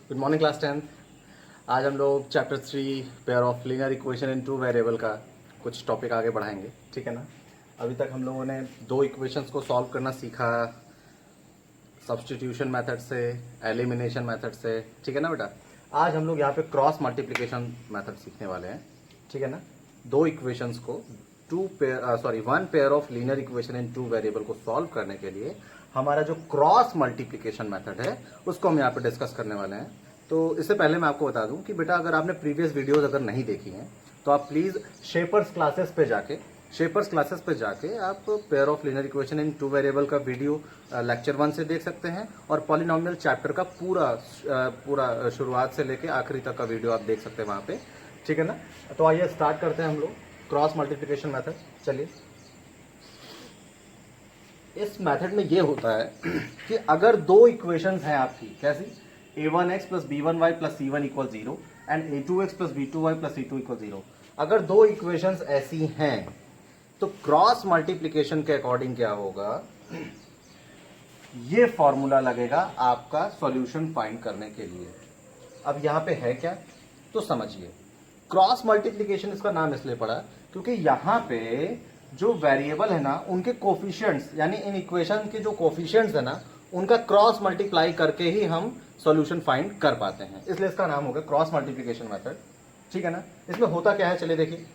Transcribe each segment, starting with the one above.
Good morning class 10। आज हम लोग chapter 3 pair of linear equation in two variable का कुछ टॉपिक आगे बढ़ाएंगे, ठीक है ना। अभी तक हम लोगों ने दो इक्वेशंस को सॉल्व करना सीखा, सब्स्टिट्यूशन मेथड से, एलिमिनेशन मेथड से, ठीक है ना बेटा। आज हम लोग यहाँ पे क्रॉस मल्टीप्लिकेशन मेथड सीखने वाले हैं, ठीक है ना। दो इक्वेशंस को one pair of linear equation in two variable को सॉल्व करने के लिए हमारा जो क्रॉस मल्टीप्लिकेशन मेथड है उसको हम यहाँ पे डिस्कस करने वाले हैं। तो इससे पहले मैं आपको बता दूं कि बेटा अगर आपने प्रीवियस वीडियोस अगर नहीं देखी हैं तो आप प्लीज शेपर्स क्लासेस पे जाके आप pair of linear equation in two variable का वीडियो लेक्चर 1 से देख सकते हैं और पॉलिनोमियल चैप्टर का पूरा शुरुआत से लेके आखिरी तक का वीडियो आप देख सकते हैं वहां पे, ठीक है ना। तो आइए स्टार्ट करते हैं हम लोग क्रॉस मल्टीप्लिकेशन मेथड। चलिए, इस मेथड में ये होता है कि अगर दो इक्वेशंस हैं आपकी, कैसी, a1x plus b1y plus c1 equal 0 and a2x plus b2y plus c2 equal 0, अगर दो इक्वेशंस ऐसी हैं तो क्रॉस मल्टीप्लिकेशन के अकॉर्डिंग क्या होगा, ये फॉर्मूला लगेगा आपका सॉल्यूशन फाइंड करने के लिए। अब यहां पे है क्या, तो समझिए। क्रॉस मल्टीप्लिकेशन इसका नाम इसलिए पड़ा क्योंकि यहां पे जो वेरिएबल है ना उनके कोफिशिएंट्स, यानी इन इक्वेशन के जो कोफिशिएंट्स है ना उनका क्रॉस मल्टीप्लाई करके ही हम सॉल्यूशन फाइंड कर पाते हैं, इसलिए इसका नाम हो गया क्रॉस मल्टीप्लिकेशन मेथड, ठीक है ना। इसमें होता क्या है, चलिए देखिए,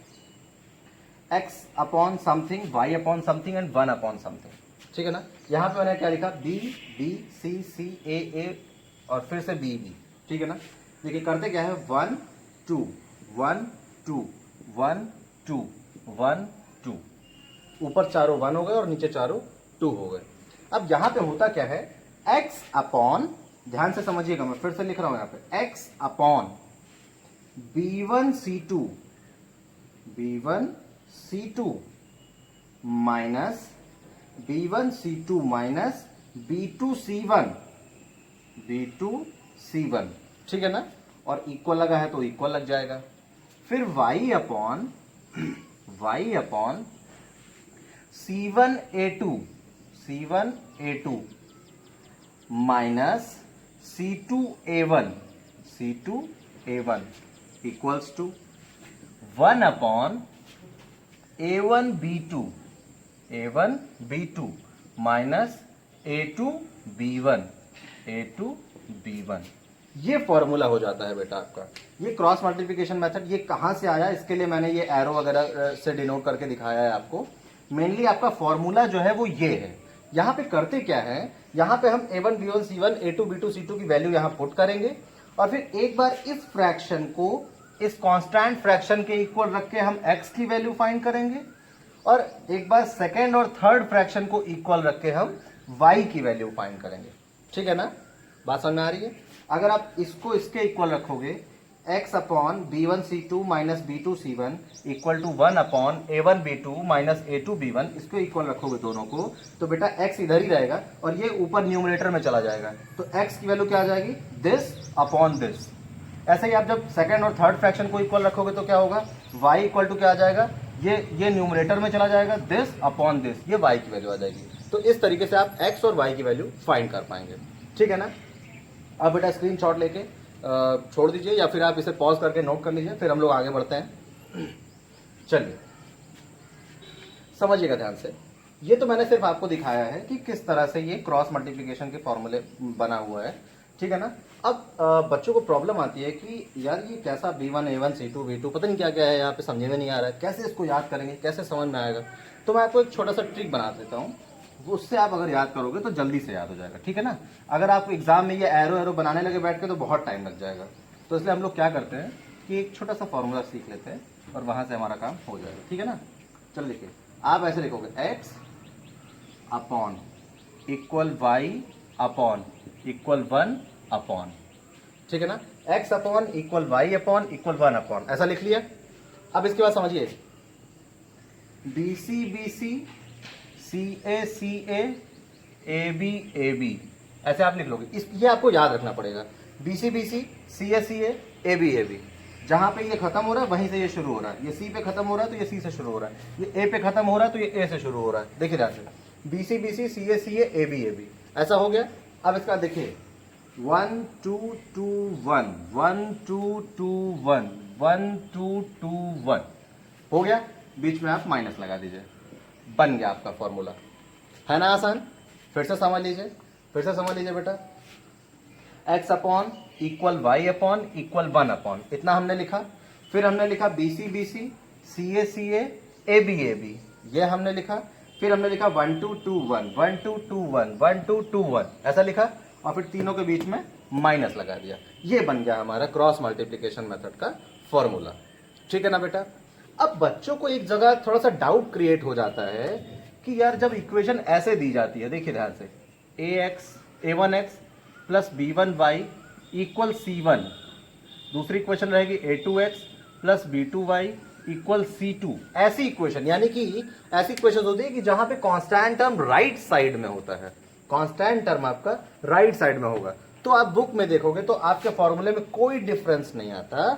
x upon something, y upon something and 1 upon something, ठीक है ना। यहां पे मैंने क्या लिखा, b b c c a a और फिर से b b, ठीक है ना। देखिए करते क्या है, 1 2 1 2 1 2 1 2, ऊपर चारों 1 हो गए और नीचे चारों 2 हो गए। अब यहां पे होता क्या है, x अपॉन, ध्यान से समझिएगा, मैं फिर से लिख रहा हूं यहां पे, x upon b1 c2 minus b1 c2 minus b2 c1, ठीक है ना। और इक्वल लगा है तो इक्वल लग जाएगा। फिर y upon c1a2 minus c2a1 equals to 1 upon a1b2 minus a2b1 ये फॉर्मूला हो जाता है बेटा आपका। ये क्रॉस मल्टीप्लिकेशन मेथड, ये कहां से आया, इसके लिए मैंने ये एरो वगैरह से डिनोट करके दिखाया है आपको। मेनली आपका फॉर्मूला जो है वो ये है। यहां पे करते क्या है, यहां पे हम a1 b1 c1 a2 b2 c2 की वैल्यू यहां पुट करेंगे और फिर एक बार इस फ्रैक्शन को इस कांस्टेंट फ्रैक्शन के इक्वल रख के हम x की वैल्यू फाइंड करेंगे और एक बार सेकेंड और थर्ड फ्रैक्शन को इक्वल रख के हम y की वैल्यू फाइंड करेंगे, ठीक है ना। बात समझ में आ रही है। अगर आप इसको इसके इक्वल रखोगे, x upon b1 c2 minus b2 c1 equal to 1 upon a1 b2 minus a2 b1, इसको इक्वल रखोगे दोनों को, तो बेटा x इधर ही रहेगा और ये ऊपर न्यूमरेटर में चला जाएगा, तो x की वैल्यू क्या आ जाएगी, दिस अपॉन दिस। ऐसे ही आप जब सेकंड और थर्ड फ्रैक्शन को इक्वल रखोगे तो क्या होगा, y इक्वल टू क्या आ जाएगा, ये न्यूमरेटर में चला जाएगा, दिस अपॉन दिस, ये y की वैल्यू आ जाएगी। तो इस तरीके से आप x और y की वैल्यू फाइंड कर पाएंगे, ठीक है ना। अब बेटा स्क्रीनशॉट लेके छोड़ दीजिए या फिर आप इसे पॉज करके नोट कर लीजिए, फिर हम लोग आगे बढ़ते हैं। चलिए समझिएगा ध्यान से। ये तो मैंने सिर्फ आपको दिखाया है कि किस तरह से ये क्रॉस मल्टीप्लिकेशन के फॉर्मूले बना हुआ है, ठीक है ना। अब बच्चों को प्रॉब्लम आती है कि यार ये कैसा b1 a1 c2 b2 पता नहीं क्या क्या है, यहाँ पे समझे में नहीं आ रहा है, कैसे इसको याद करेंगे, कैसे समझ में आएगा। तो मैं आपको एक छोटा सा ट्रिक बना देता हूँ, उससे आप अगर याद करोगे तो जल्दी से याद हो जाएगा, ठीक है ना। अगर आप एग्जाम में ये एरो बनाने लगे बैठ के तो बहुत टाइम लग जाएगा, तो इसलिए हम लोग क्या करते हैं कि एक छोटा सा फॉर्मूला सीख लेते हैं और वहां से हमारा काम हो जाएगा, ठीक है ना। चल लिखिए, आप ऐसे लिखोगे, x upon equal y upon equal 1 upon, ठीक है ना। x upon equal y upon equal 1 upon, ऐसा लिख लिया। अब इसके बाद समझिए, bc bc ca ca ab ab, ऐसे आप लिख लोगे। ये आपको याद रखना पड़ेगा, bc bc ca ca ab ab, जहां पे ये खत्म हो रहा है वहीं से ये शुरू हो रहा है, ये सी पे खत्म हो रहा है तो ये सी से शुरू हो रहा है, ये ए पे खत्म हो रहा है तो ये ए से शुरू हो रहा है। देखिए ध्यान से, bc bc ca ca ab ab, ऐसा हो गया। अब इसका देखिए, 1 2 2 1 1 2 2 1 1 2 2 1 हो गया। बीच में आप माइनस लगा दीजिए, बन गया आपका फॉर्मूला। है ना आसान? फिर से समझ लीजिए, फिर से समझ लीजिए बेटा। x upon equal y upon equal 1 upon, इतना हमने लिखा। फिर हमने लिखा BC BC, CA CA, AB AB, ये हमने लिखा। फिर हमने लिखा 1 2 2 1 1 2 2 1 1 2 2 1, ऐसा लिखा। और फिर तीनों के बीच में माइनस लगा दिया। ये बन गया हमारा क्रॉस मल्टीप्लीकेशन मेथड का फॉर्मूला। ठीक है ना बेटा? अब बच्चों को एक जगह थोड़ा सा डाउट क्रिएट हो जाता है कि यार जब इक्वेशन ऐसे दी जाती है, देखिए ध्यान से, a1x plus b1y equal c1, दूसरी इक्वेशन रहेगी a2x plus b2y equal c2। ऐसी इक्वेशन, यानी कि ऐसी इक्वेशन होती है कि जहां पे कांस्टेंट टर्म राइट साइड में होता है, कांस्टेंट टर्म आपका राइट साइड में होगा। तो आप बुक में देखोगे तो आपके फॉर्मूले में कोई डिफरेंस नहीं आता,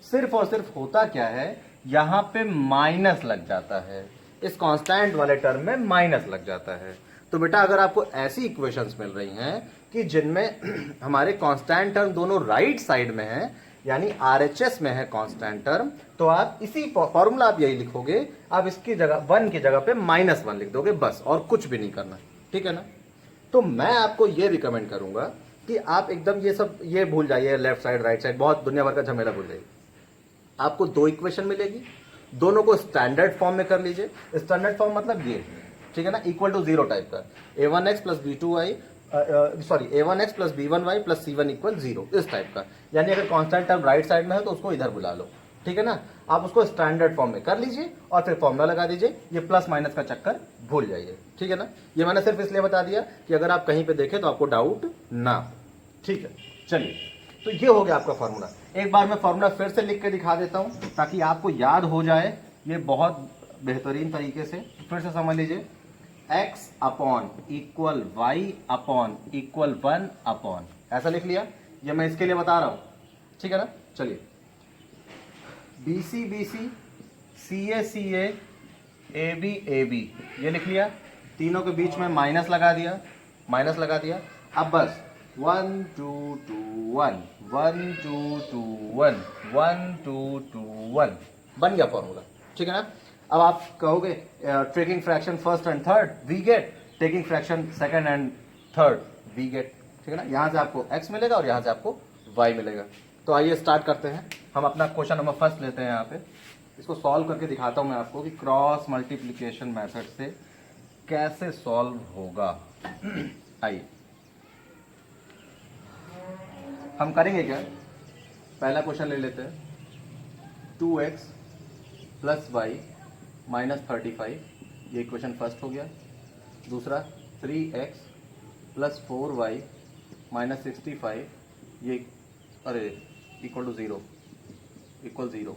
सिर्फ और सिर्फ होता क्या है, यहां पे माइनस लग जाता है, इस कांस्टेंट वाले टर्म में माइनस लग जाता है। तो बेटा अगर आपको ऐसी इक्वेशंस मिल रही हैं कि जिनमें हमारे कांस्टेंट टर्म दोनों राइट साइड में है, यानी RHS में है कांस्टेंट टर्म, तो आप इसी फॉर्मूला आप यही लिखोगे, आप इसकी जगह 1 की जगह पे -1 लिख दोगे बस, और कुछ भी नहीं करना। ठीक है ना? तो मैं आपको ये रिकमेंड करूंगा कि आप एकदम ये सब ये भूल जाइए, लेफ्ट साइड राइट साइड बहुत दुनिया भर का झमेला भूल जाइए। आपको 2 इक्वेशन मिलेगी, दोनों को स्टैंडर्ड फॉर्म में कर लीजिए। स्टैंडर्ड फॉर्म मतलब ये, ठीक है ना, इक्वल टू 0 टाइप का, a1x plus b2y, sorry a1x plus b1y plus c1 equal 0, इस टाइप का। यानी अगर कांस्टेंट टर्म राइट साइड में है तो उसको इधर बुला लो। ठीक है ना? आप उसको स्टैंडर्ड फॉर्म में कर लीजिए और फिर फॉर्मूला लगा दीजिए। ये प्लस माइनस का चक्कर भूल जाइए। ठीक है ना? ये मैंने सिर्फ इसलिए बता दिया कि अगर आप कहीं पे देखें तो आपको डाउट ना हो। ठीक है, चलिए, तो ये हो गया आपका फॉर्मूला। एक बार मैं फॉर्मूला फिर से लिख के दिखा देता हूं ताकि आपको याद हो जाए, ये बहुत बेहतरीन तरीके से। फिर से समझ लीजिए, x upon equal y upon equal 1 upon, ऐसा लिख लिया। ये मैं इसके लिए बता रहा हूं, ठीक है ना? चलिए, BC BC, CA CA, AB AB, ये लिख लिया। तीनों के बीच में माइनस लगा दिया, माइनस लगा दिया। अब बस 1 2 2 1 1 2 2 1 1 2 2 1 बन गया फॉर्मूला। ठीक है ना? अब आप कहोगे taking fraction first and third we get, taking fraction second and third we get. ठीक है ना? यहां से आपको x मिलेगा और यहां से आपको y मिलेगा। तो आइए स्टार्ट करते हैं। हम अपना क्वेश्चन नंबर फर्स्ट लेते हैं। यहाँ पे इसको सॉल्व करके दिखाता हूं मैं आपको कि क्रॉस मल्टीप्लीकेशन मेथड से कैसे सॉल्व होगा। आइए हम करेंगे क्या, पहला क्वेश्चन ले लेते हैं। 2x प्लस वाई माइनस 35, ये इक्वेशन फर्स्ट हो गया। दूसरा 3x प्लस 4y माइनस 65, ये अरे equal to 0, equal 0,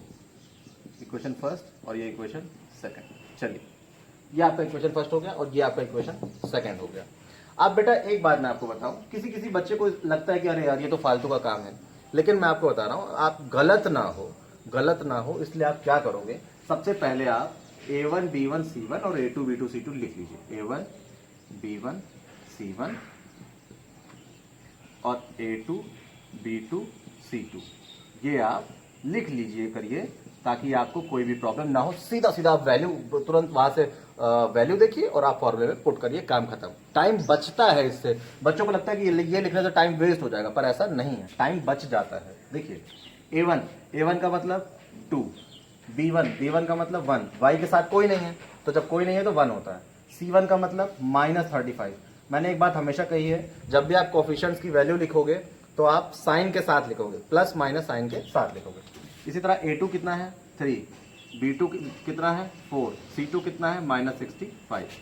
equation first और ये इक्वेशन सेकंड। चलिए, ये आपका इक्वेशन फर्स्ट हो गया और ये आपका इक्वेशन सेकंड हो गया। अब बेटा एक बात मैं आपको बताऊं, किसी किसी बच्चे को लगता है कि अरे यार ये तो फालतू का काम है, लेकिन मैं आपको बता रहा हूं आप गलत ना हो, गलत ना हो, इसलिए आप क्या करोगे, सबसे पहले आप a1 b1 c1 और a2 b2 c2 लिख लीजिए। a1 b1 c1 और a2 b2 c2, ये आप लिख लीजिए करिए, ताकि आपको कोई भी प्रॉब्लम ना हो। सीधा सीधा आप वैल्यू तुरंत वहां से वैल्यू देखिए और आप फॉर्मूले में पुट करिए, काम खत्म। टाइम बचता है इससे। बच्चों को लगता है कि ये लिखने से टाइम वेस्ट हो जाएगा, पर ऐसा नहीं है, टाइम बच जाता है। देखिए, a1 का मतलब 2, b1 का मतलब 1, y के साथ कोई नहीं है, तो जब कोई नहीं है तो 1 होता है। c1 का मतलब -35। मैंने एक बात हमेशा कही है, जब भी आप कोफिशिएंट्स की वैल्यू लिखोगे तो आप साइन के साथ लिखोगे, प्लस माइनस साइन के साथ लिखोगे। इसी तरह a2 कितना है 3, b2 कितना है 4, c2 कितना है -65।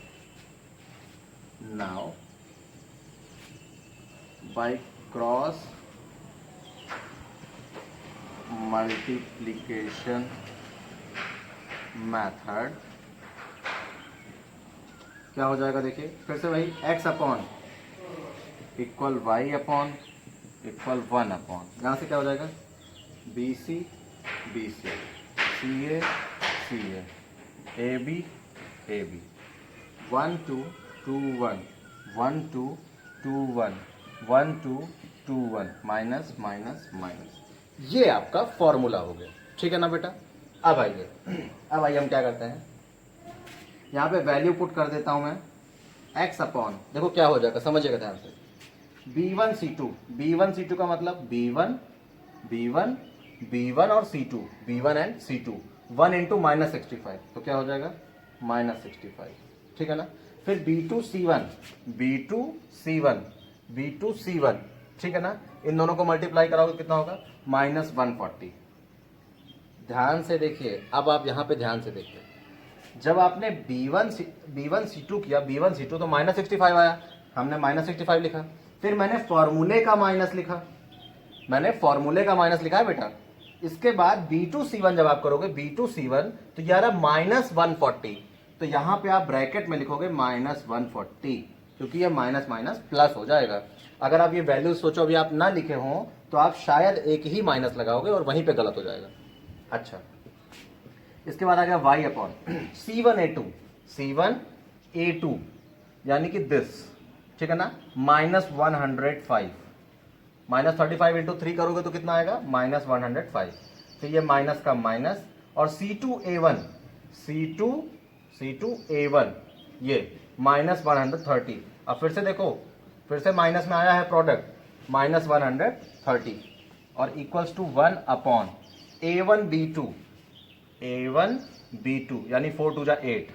Now by cross multiplication method क्या हो जाएगा, देखिए फिर से वही, x upon equal y upon equal 1 upon, यहां से क्या हो जाएगा BC BC, CA CA, AB AB, 1 2 2 1 1 2 2 1 1 2 2 1 minus minus minus, ये आपका फॉर्मूला हो गया। ठीक है ना बेटा। अब आइए हम क्या करते हैं, यहाँ पे वैल्यू पुट कर देता हूं मैं x अपॉन, देखो क्या हो जाएगा, समझिएगा ध्यान से, B1 C2 का मतलब B1 और C2, B1 and C2, 1 into minus 65, तो क्या हो जाएगा माइनस 65। ठीक है ना। फिर B2C1, ठीक है ना, इन दोनों को मल्टीप्लाई कराओगे कितना होगा माइनस 140। ध्यान से देखिए, अब आप यहां पे ध्यान से देखिए, जब आपने B1C2 किया, B1C2 तो माइनस 65 आया, हमने माइनस 65 लिखा, फिर मैंने फॉर्मूले का माइनस लिखा, है बेटा। इसके बाद B2C1 जब आप करोगे, B2C1 तो ये आ रहा माइनस 140, तो यहां पे आप ब्रैकेट में लिखोगे माइनस 140, क्योंकि ये माइनस माइनस प्लस हो जाएगा। अगर आप ये वैल्यू सोचो अभी आप ना लिखे हो तो आप शायद एक ही माइनस लगाओगे और वहीं पे गलत हो जाएगा। अच्छा, इसके बाद आ गया y अपॉन C1A2 यानी कि दिस, ठीक है ना, माइनस 105, माइनस 35 इंटू 3 करोगे तो कितना आएगा माइनस 105, तो ये माइनस का माइनस, और C2A1 ये माइनस 130। अब फिर से देखो, फिर से माइनस में आया है प्रोडक्ट, माइनस 130 और इक्वल्स टू 1 अपॉन A1B2 यानी 4 2 जा 8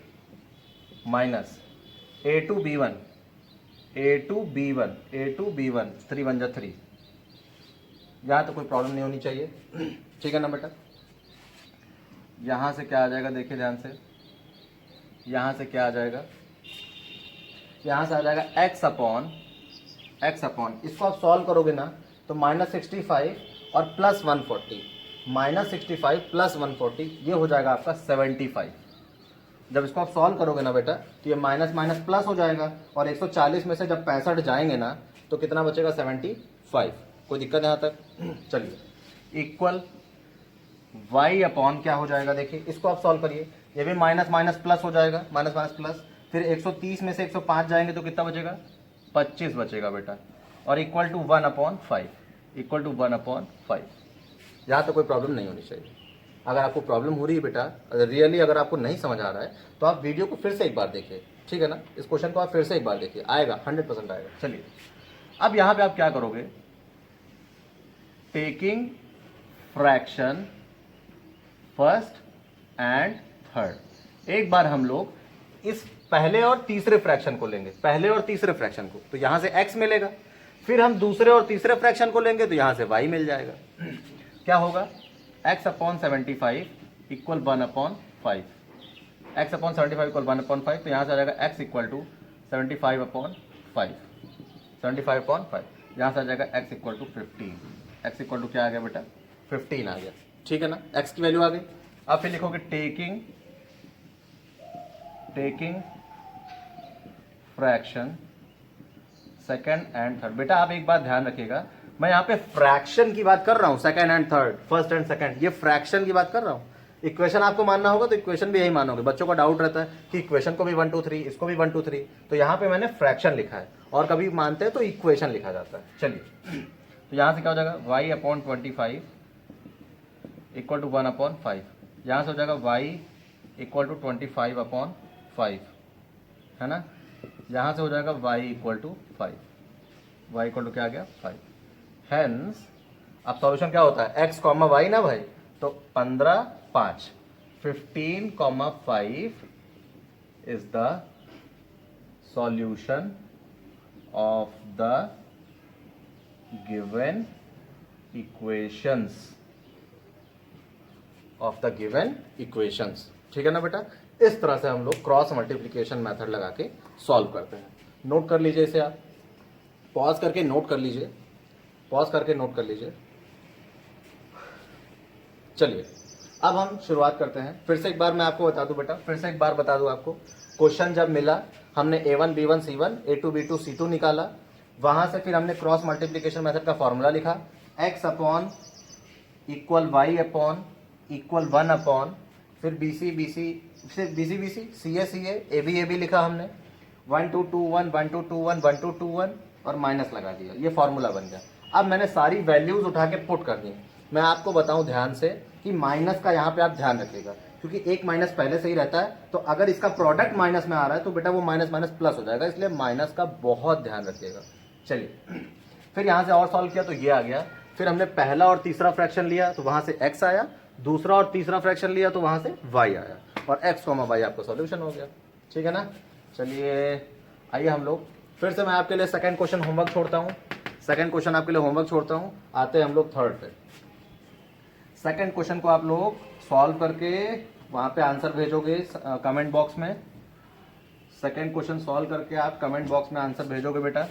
माइनस A2B1 3 1 जा 3। यहां तो कोई प्रॉब्लम नहीं होनी चाहिए। ठीक है ना बेटा। यहां से क्या आ जाएगा, देखिए ध्यान से, यहां से क्या आ जाएगा, यहां से आ जाएगा x अपॉन, इसको आप सॉल्व करोगे ना तो माइनस 65 और प्लस 140, माइनस 65 प्लस 140 ये हो जाएगा आपका 75। जब इसको आप सॉल्व करोगे ना बेटा तो ये माइनस माइनस प्लस हो जाएगा, और 140 में से जब 65 जाएंगे ना तो कितना बचेगा 75। कोई दिक्कत यहाँ तक। चलिए, इक्वल y अपॉन क्या हो जाएगा, देखिए इसको आप सॉल्व करिए, ये भी माइनस माइनस प्लस हो जाएगा, माइनस माइनस प्लस, फिर 130 में से 105 जाएंगे तो कितना बचेगा 25 बचेगा बेटा, और इक्वल टू 1 अपॉन 5, यहाँ तो कोई प्रॉब्लम नहीं होनी चाहिए। अगर आपको प्रॉब्लम हो रही है बेटा, अगर रियली अगर आपको नहीं समझ आ रहा है तो आप वीडियो को फिर से एक बार देखिए, ठीक है ना, इस क्वेश्चन को आप फिर से एक बार देखिए, आएगा 100% आएगा। चलिए, अब यहां पे आप क्या करोगे, taking fraction first and third, एक बार हम लोग इस पहले और तीसरे फ्रैक्शन को लेंगे, तो यहां से x मिलेगा, फिर हम दूसरे और तीसरे फ्रैक्शन को लेंगे तो यहां से y मिल जाएगा। क्या होगा, x upon 75 equal 1 upon 5, x upon 75 equal 1 upon 5, तो यहां से आ जाएगा x इक्वल टू 75 अपॉन 5, यहां से आ जाएगा x equal to 15, x equal to क्या आ गया बेटा 15 आ गया। ठीक है ना, x की वैल्यू आ गई। अब फिर लिखोगे taking fraction second and third. बेटा आप एक बात ध्यान रखिएगा, मैं यहाँ पे फ्रैक्शन की बात कर रहा हूं, second and third, first and second, ये फ्रैक्शन की बात कर रहा हूं। इक्वेशन आपको मानना होगा तो इक्वेशन भी यही मानोगे। बच्चों का डाउट रहता है कि इक्वेशन को भी 1 2 3, इसको भी 1 2 3, तो यहाँ पे मैंने फ्रैक्शन लिखा है, और कभी मानते हैं तो इक्वेशन लिखा जाता है। चलिए, तो यहां से क्या हो जाएगा y upon 25 equal to 1 upon 5, यहां से हो जाएगा y इक्वल टू 25 अपॉन 5, है ना, यहां से हो जाएगा y equal to 5, y equal to क्या आ गया 5। हेंस अब सॉल्यूशन क्या होता है, x कॉमा y ना भाई, तो 15 5 15,5 is the solution of the given equations, ठीक है ना बेटा। इस तरह से हम लोग क्रॉस मल्टीप्लिकेशन मेथड लगा के सॉल्व करते हैं। नोट कर लीजिए इसे, आप पॉज करके नोट कर लीजिए, चलिए, अब हम शुरुआत करते हैं। फिर से एक बार मैं आपको बता दूं बेटा, आपको क्वेश्चन जब मिला, हमने A1 B1 C1 A2 B2 C2 निकाला, वहां से फिर हमने क्रॉस मल्टीप्लिकेशन मेथड का फॉर्मूला लिखा, x upon equal y upon equal 1 upon, फिर BC CA AB लिखा हमने, 1 2 2 1 1 2 2 1 1 2 2 1 और माइनस लगा दिया, ये फॉर्मूला बन गया। अब मैंने सारी वैल्यूज उठा के पुट कर दी। मैं आपको बताऊं ध्यान से कि माइनस का यहाँ पे आप ध्यान रखिएगा, क्योंकि एक माइनस पहले से ही रहता है, तो अगर इसका प्रोडक्ट माइनस में आ रहा है तो बेटा वो माइनस माइनस प्लस हो जाएगा, इसलिए माइनस का बहुत ध्यान रखिएगा। चलिए फिर यहाँ से और सॉल्व किया तो ये आ गया। फिर हमने पहला और तीसरा फ्रैक्शन लिया तो वहां से x आया, दूसरा और तीसरा फ्रैक्शन लिया तो वहां से y आया, और x, y आपका सॉल्यूशन हो गया। ठीक है ना। चलिए आइए हम लोग फिर से, मैं आपके लिए सेकंड क्वेश्चन होमवर्क छोड़ता हूँ, सेकंड क्वेश्चन आपके लिए होमवर्क छोड़ता हूँ। आते हैं हम लोग थर्ड पे। सेकंड क्वेश्चन को आप लोग सॉल्व करके वहां पे आंसर भेजोगे कमेंट बॉक्स में। सेकंड क्वेश्चन सॉल्व करके आप कमेंट बॉक्स में आंसर भेजोगे बेटा।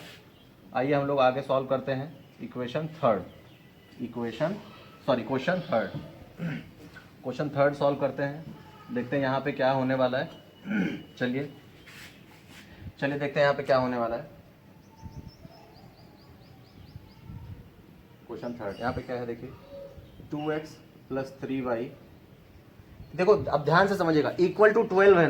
आइए हम लोग आगे सॉल्व करते हैं क्वेश्चन थर्ड सॉल्व करते हैं। देखते हैं यहाँ पे क्या होने वाला है। चलिए देखते हैं यहाँ पे क्या होने वाला है। क्वेश्चन थर्ड यहाँ पे क्या है, देखिए 2x + 3y। देखो अब ध्यान से समझिएगा, इक्वल टू 12 है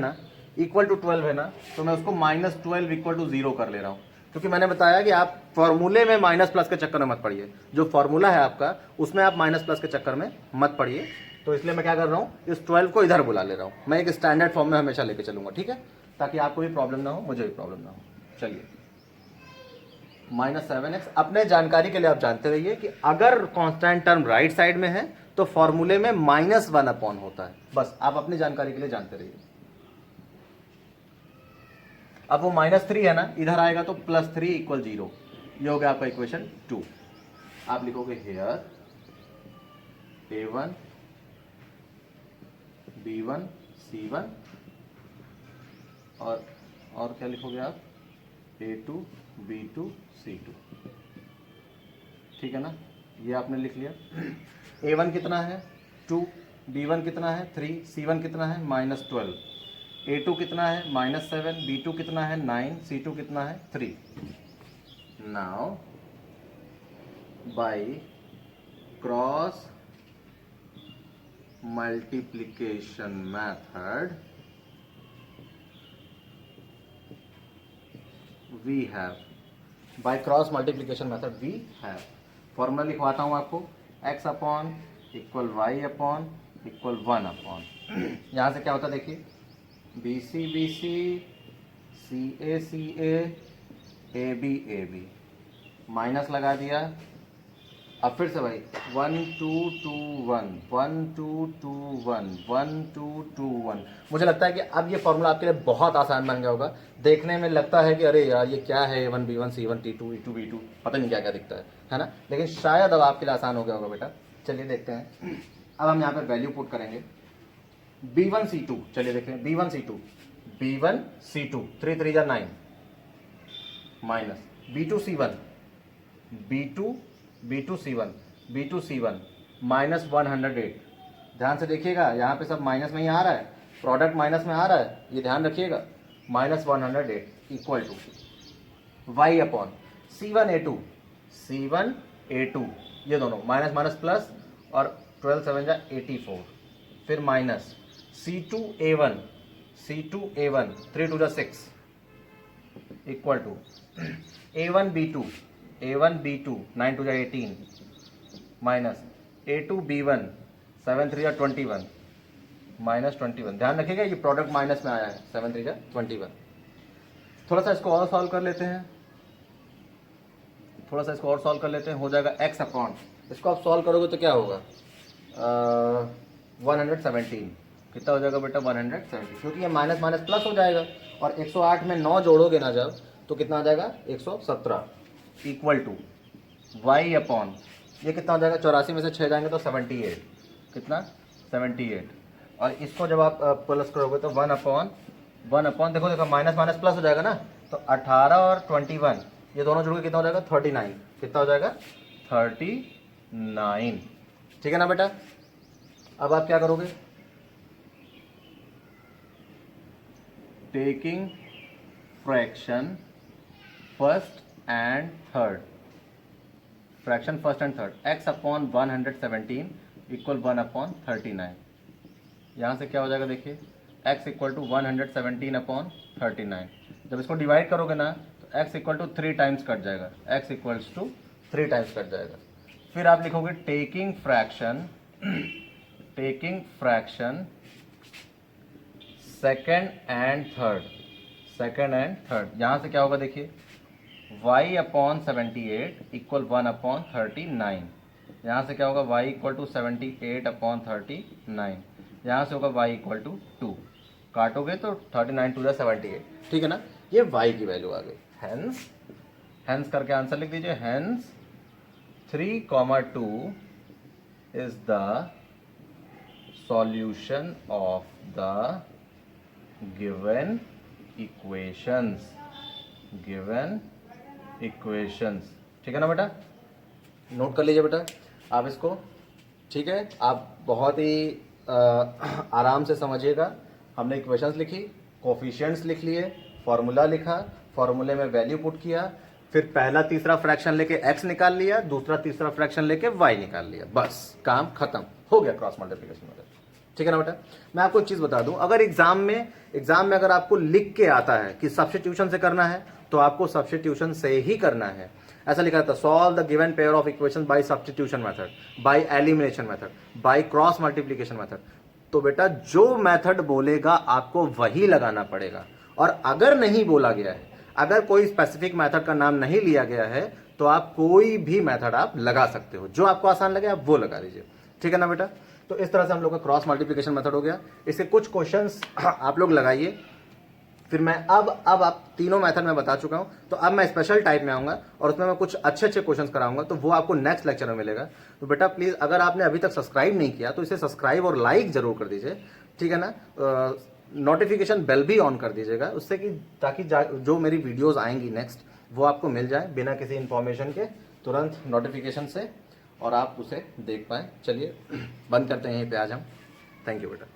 ना, तो मैं उसको -12 = 0 कर ले रहा हूँ, क्योंकि मैंने बताया कि आप फॉर्मूले में माइनस प्लस के चक्कर में मत पड़िए। जो फॉर्मूला है आपका उसमें आप माइनस प्लस के चक्कर में मत पड़िए। तो इसलिए मैं क्या कर रहा हूँ, इस 12 को इधर बुला ले रहा हूँ। मैं एक स्टैंडर्ड फॉर्म में हमेशा लेके चलूंगा, ठीक है, ताकि आपको भी प्रॉब्लम ना हो, मुझे भी प्रॉब्लम ना हो। चलिए -7x, अपने जानकारी के लिए आप जानते रहिए कि अगर कांस्टेंट टर्म राइट साइड में है तो फॉर्मूले में -1 होता है। बस आप अपनी जानकारी के लिए जानते रहिए। अब वो -3 है ना, इधर आएगा तो +3 = 0। ये हो गया आपका इक्वेशन 2। आप लिखोगे हेयर a1 b1 c1, और क्या लिखोगे आप, a2 b2 c2। ठीक है ना, ये आपने लिख लिया। a1 कितना है 2, b1 कितना है 3, c1 कितना है -12, a2 कितना है -7, b2 कितना है 9, c2 कितना है 3। Now by cross multiplication method we have, by cross multiplication method we have, formula लिखवाता हूं आपको, x = y = 1। यहां से क्या होता है देखिए, BC BC, CA CA, AB AB, minus लगा दिया। अब फिर से भाई 1 2 2 1 1 2 2 1 1 2 2 1। मुझे लगता है कि अब ये फॉर्मूला आपके लिए बहुत आसान बन गया होगा। देखने में लगता है कि अरे यार ये क्या है, A1 B1 C1 T2 E2 B2, पता नहीं क्या क्या दिखता है ना, लेकिन शायद अब आपके लिए आसान हो गया होगा बेटा। चलिए देखते हैं। अब हम यहाँ पे वैल्यू पुट करेंगे B1 C2। चलिए देखते हैं B1 C2 3 3 9 minus B2 C1 B2 C1 -108। ध्यान से देखिएगा, यहाँ पे सब माइनस में ही आ रहा है, प्रोडक्ट माइनस में आ रहा है, ये ध्यान रखिएगा। -108 = y C1 A2, ये दोनों माइनस माइनस प्लस, और 12 7 जा 84, फिर माइनस C2 A1 3 2 जा 6 = A1 B2 9 2 जा 18, माइनस A2 B1 7 3 जा 21 -21। ध्यान रखिएगा ये प्रोडक्ट माइनस में आया है, 7 3 जा 21। थोड़ा सा इसको और सॉल्व कर लेते हैं, हो जाएगा x/, इसको आप सॉल्व करोगे तो क्या होगा 117। कितना हो जाएगा बेटा 170, क्योंकि ये माइनस माइनस प्लस हो जाएगा, और 108 में 9 जोड़ोगे ना जब, तो कितना आ जाएगा 117 = y/, ये कितना हो जाएगा, 84 में से 6 जाएंगे तो 78, कितना 78, और इसको जब आप प्लस करोगे तो 1/, देखो माइनस माइनस प्लस हो जाएगा ना, तो 18 और 21 ये दोनों जुड़ के कितना हो जाएगा 39, कितना हो जाएगा 39। ठीक है ना बेटा। अब आप क्या करोगे, taking fraction first and third, x/117 = 1/39। यहाँ से क्या हो जाएगा देखिए, x = 117/39। जब इसको डिवाइड करोगे ना तो x = 3 टाइम्स कट जाएगा, x = 3 टाइम्स कट जाएगा। फिर आप लिखोगे taking fraction second and third, यहां से क्या होगा देखिए, y अपॉन 78 इक्वल 1/39, यहां से क्या होगा y इक्वल टू 78 अपॉन 39, यहां से होगा y इक्वल टू 2, काटोगे तो 39 2 78, ठीक है ना, ये y की वैल्यू आ गई। हेंस करके आंसर लिख दीजिए, hence 3,2 is the solution of the given equations, ठीक है ना बेटा, नोट कर लीजिए बेटा आप इसको, ठीक है। आप बहुत ही आराम से समझिएगा। हमने इक्वेशंस लिखी, कोफिशिएंट्स लिख लिए, फॉर्मूला लिखा, फॉर्मूले में वैल्यू पुट किया, फिर पहला तीसरा फ्रैक्शन लेके x निकाल लिया, दूसरा तीसरा फ्रैक्शन लेके y निकाल लिया, बस काम खत्म हो गया क्रॉस मल्टीप्लिकेशन मेथड, ठीक है ना बेटा। मैं आपको एक चीज बता दूं, अगर एग्जाम में अगर आपको लिख के आता है कि सब्स्टिट्यूशन से करना है तो आपको सब्स्टिट्यूशन से ही करना है। ऐसा लिखा था, solve the given pair of equation by substitution method, by elimination method, bye cross multiplication method. तो बेटा जो मेथड बोलेगा आपको वही लगाना पड़ेगा, और अगर नहीं बोला गया है, अगर कोई स्पेसिफिक मेथड का नाम नहीं लिया गया है तो आप कोई भी मेथड आप लगा सकते हो, जो आपको आसान लगे आप वो लगा लीजिए, ठीक है ना बेटा। तो इस तरह से हम लोग का क्रॉस मल्टीप्लिकेशन मेथड हो गया। इसके कुछ क्वेश्चंस आप लोग लगाइए, फिर मैं अब आप तीनों मेथड में बता चुका हूं, तो अब मैं स्पेशल टाइप में आऊंगा और उसमें मैं कुछ अच्छे क्वेश्चंस कराऊंगा, तो वो आपको नेक्स्ट लेक्चर में मिलेगा। तो बेटा प्लीज, अगर आपने अभी तक सब्सक्राइब नहीं किया तो इसे सब्सक्राइब और लाइक जरूर कर दीजिए, ठीक है ना। नोटिफिकेशन बेल भी ऑन कर दीजिएगा, उससे कि ताकि जो मेरी वीडियोज आएंगी नेक्स्ट वो आपको मिल जाए बिना किसी इंफॉर्मेशन के, तुरंत नोटिफिकेशन से, और आप उसे देख पाएँ। चलिए बंद करते हैं यहीं पे आज हम। थैंक यू बेटा।